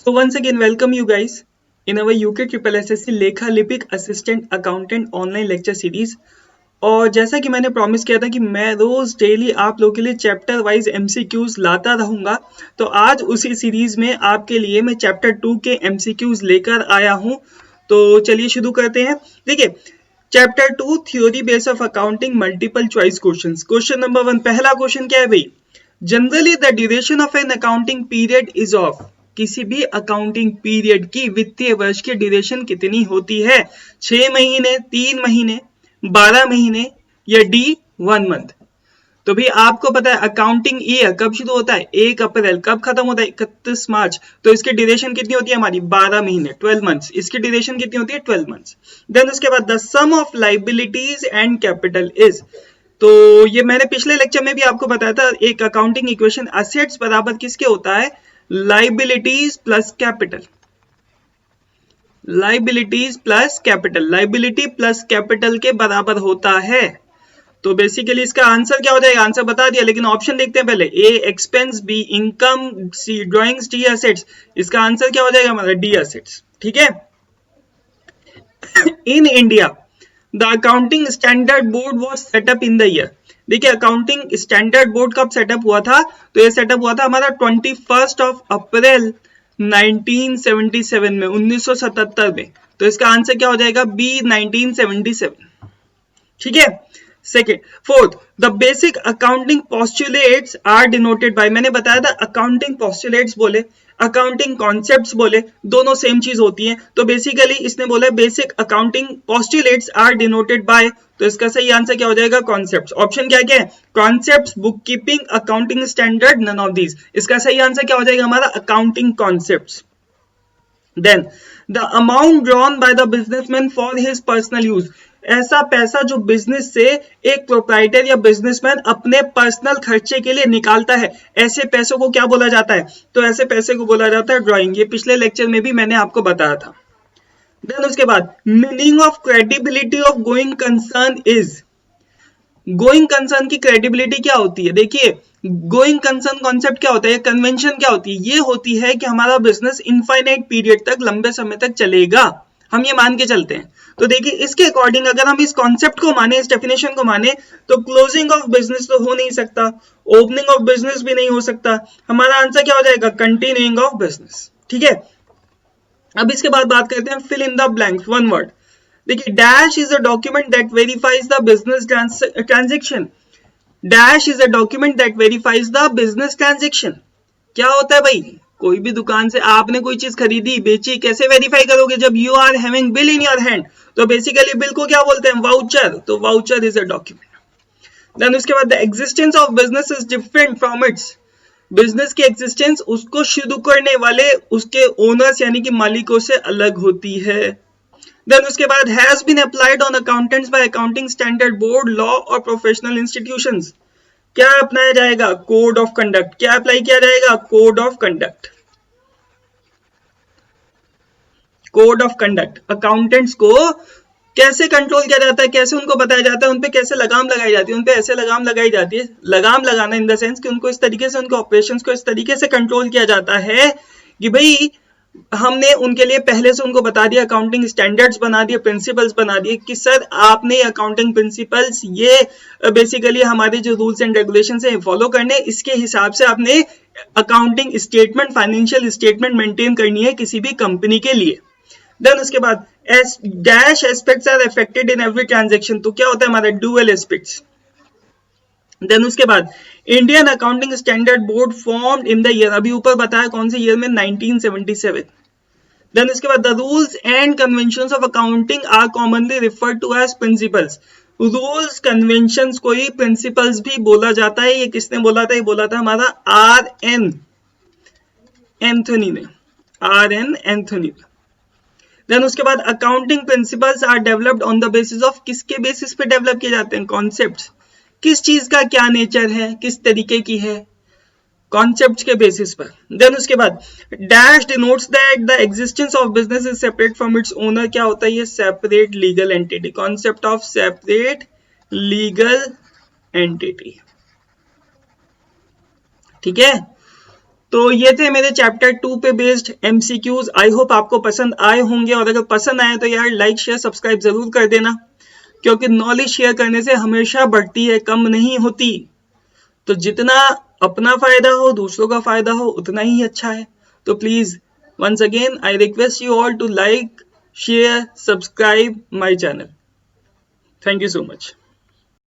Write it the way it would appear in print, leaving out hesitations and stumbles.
So once again, welcome you guys in our UK Triple SSC लेखा लिपिक assistant accountant online lecture series. और जैसा कि मैंने प्रॉमिस किया था कि मैं रोज डेली आप लोगों के लिए चैप्टर वाइज एमसीक्यूज लाता रहूंगा, तो आज उसी सीरीज में आपके लिए मैं चैप्टर 2 के एमसीक्यूज लेकर आया हूं। तो चलिए शुरू करते हैं। देखिए, chapter 2 theory base of accounting multiple choice questions. Question number 1, पहला क्वेश्चन क्या है भाई? Generally the duration of an accounting period is of. किसी भी अकाउंटिंग पीरियड की वित्तीय वर्ष की ड्यूरेशन कितनी होती है? 6 महीने, 3 महीने, 12 महीने या डी 1 मंथ। तो भी आपको पता है अकाउंटिंग ईयर कब शुरू होता है? 1 अप्रैल। कब खत्म होता है? 31 मार्च। तो इसकी ड्यूरेशन कितनी होती है हमारी? 12 महीने, 12 मंथ्स। इसकी ड्यूरेशन कितनी होती है? 12 मंथ्स। देन उसके बाद the sum of liabilities and capital is. तो ये मैंने पिछले लेक्चर में भी आपको बताया था, एक अकाउंटिंग इक्वेशन असेट्स बराबर किसके होता है? Liabilities plus capital. Liabilities plus capital, liability plus capital के बराबर होता है। तो बेसिकली इसका आंसर क्या हो जाएगा? आंसर बता दिया, लेकिन ऑप्शन देखते हैं पहले। A expense, B income, C drawings, D assets. इसका आंसर क्या हो जाएगा हमारा? D assets. ठीक है। In India the accounting standard board was setup in the year. देखिए, अकाउंटिंग स्टैंडर्ड बोर्ड कब सेटअप हुआ था? तो ये सेटअप हुआ था हमारा 21 अप्रैल 1977 में, 1977 में। तो इसका आंसर क्या हो जाएगा? बी 1977। ठीक है। Second, fourth, the basic accounting postulates are denoted by. मैंने बताया था अकाउंटिंग पोस्टुलेट्स बोले, अकाउंटिंग कॉन्सेप्ट्स बोले, दोनों सेम चीज होती है। तो बेसिकली इसने बोला basic accounting postulates are denoted by. तो इसका सही आंसर क्या हो जाएगा? कॉन्सेप्ट्स। ऑप्शन क्या क्या है? Concepts, book keeping, accounting standard, none of these. इसका सही आंसर क्या हो जाएगा हमारा? Accounting concepts. Then the amount drawn by the businessman for his personal use। ऐसा पैसा जो बिजनेस से एक प्रोप्राइटर या बिजनेसमैन अपने पर्सनल खर्चे के लिए निकालता है, ऐसे पैसों को क्या बोला जाता है? तो ऐसे पैसे को बोला जाता है ड्राइंग। ये पिछले लेक्चर में भी मैंने आपको बताया था। देन उसके बाद meaning of credibility of going concern is. Going concern की क्रेडिबिलिटी क्या होती है? देखिए, गोइंग कंसर्न कॉन्सेप्ट क्या होता है? कन्वेंशन क्या होती है? ये होती है कि हमारा बिजनेस इनफाइनाइट पीरियड तक, लंबे समय तक चलेगा, हम ये मान के चलते हैं। तो देखिए, इसके अकॉर्डिंग अगर हम इस कॉन्सेप्ट को माने, इस डेफिनेशन को माने, तो क्लोजिंग ऑफ बिजनेस तो हो नहीं सकता, ओपनिंग ऑफ बिजनेस भी नहीं हो सकता। हमारा आंसर क्या हो जाएगा? Continuing of business. ठीक है। अब इसके बाद बात करते हैं fill in the blanks, one word. देखिए, dash is a document that verifies the business transaction. Dash is a document that verifies the business transaction. क्या होता है भाई? कोई भी दुकान से आपने कोई चीज खरीदी, बेची, कैसे वेरीफाई करोगे? जब you are having bill in your hand. तो बेसिकली बिल को क्या बोलते हैं? वाउचर। तो voucher is a document. Then उसके बाद the existence of business is different from its. Business की एग्जिस्टेंस उसको शुरू करने वाले उसके ओनर्स यानी कि मालिकों से अलग होती है। देन उसके बाद has been applied on accountants by accounting standard board, law और प्रोफेशनल इंस्टीट्यूशंस। क्या अपनाया जाएगा? Code of conduct. क्या अप्लाई किया जाएगा? Code of conduct. Code of conduct. Accountants को कैसे कंट्रोल किया जाता है, कैसे उनको बताया जाता है, उनपे कैसे लगाम लगाई जाती है? उनपे ऐसे लगाम लगाई जाती है, लगाम लगाना इन द सेंस कि उनको इस तरीके से, उनके ऑपरेशंस को इस तरीके से कंट्रोल किया जाता है कि भाई हमने उनके लिए पहले से उनको बता दिया, अकाउंटिंग स्टैंडर्ड्स बना दिए, प्रिंसिपल्स बना दिए कि सर आपने अकाउंटिंग प्रिंसिपल्स ये बेसिकली हमारे जो रूल्स एंड रेगुलेशन है फॉलो करने, इसके हिसाब से आपने accounting statement, financial statement maintain करनी है किसी भी कंपनी के लिए। देन उसके बाद dash aspects are affected in every transaction. तो क्या होता है हमारा? Dual aspects. देन उसके बाद Indian accounting standard board formed in the year. अभी ऊपर बताया कौन से ईयर में? 1977। देन इसके बाद the rules and conventions of accounting are commonly referred to as principles. Rules conventions को ही प्रिंसिपल्स भी बोला जाता है। ये किसने बोला था? ये बोला था हमारा आर एन एंथनी ने, आर एन एंथनी ने। देन उसके बाद accounting principles are developed on the basis of. किसके बेसिस पे डेवलप किए जाते हैं? कॉन्सेप्ट्स। किस चीज का क्या नेचर है, किस तरीके की है? कॉन्सेप्ट्स के बेसिस पर। देन उसके बाद dash denotes that the existence of business is separate from its owner. क्या होता है ये? Separate legal entity. Concept of separate legal entity. ठीक है। तो ये थे मेरे चैप्टर 2 पे बेस्ड MCQs। आई होप आपको पसंद आए होंगे, और अगर पसंद आए तो यार लाइक शेयर सब्सक्राइब जरूर कर देना, क्योंकि नॉलेज शेयर करने से हमेशा बढ़ती है, कम नहीं होती। तो जितना अपना फायदा हो, दूसरों का फायदा हो, उतना ही अच्छा है। तो please once again I request you all to like, share, subscribe my channel. Thank you so much.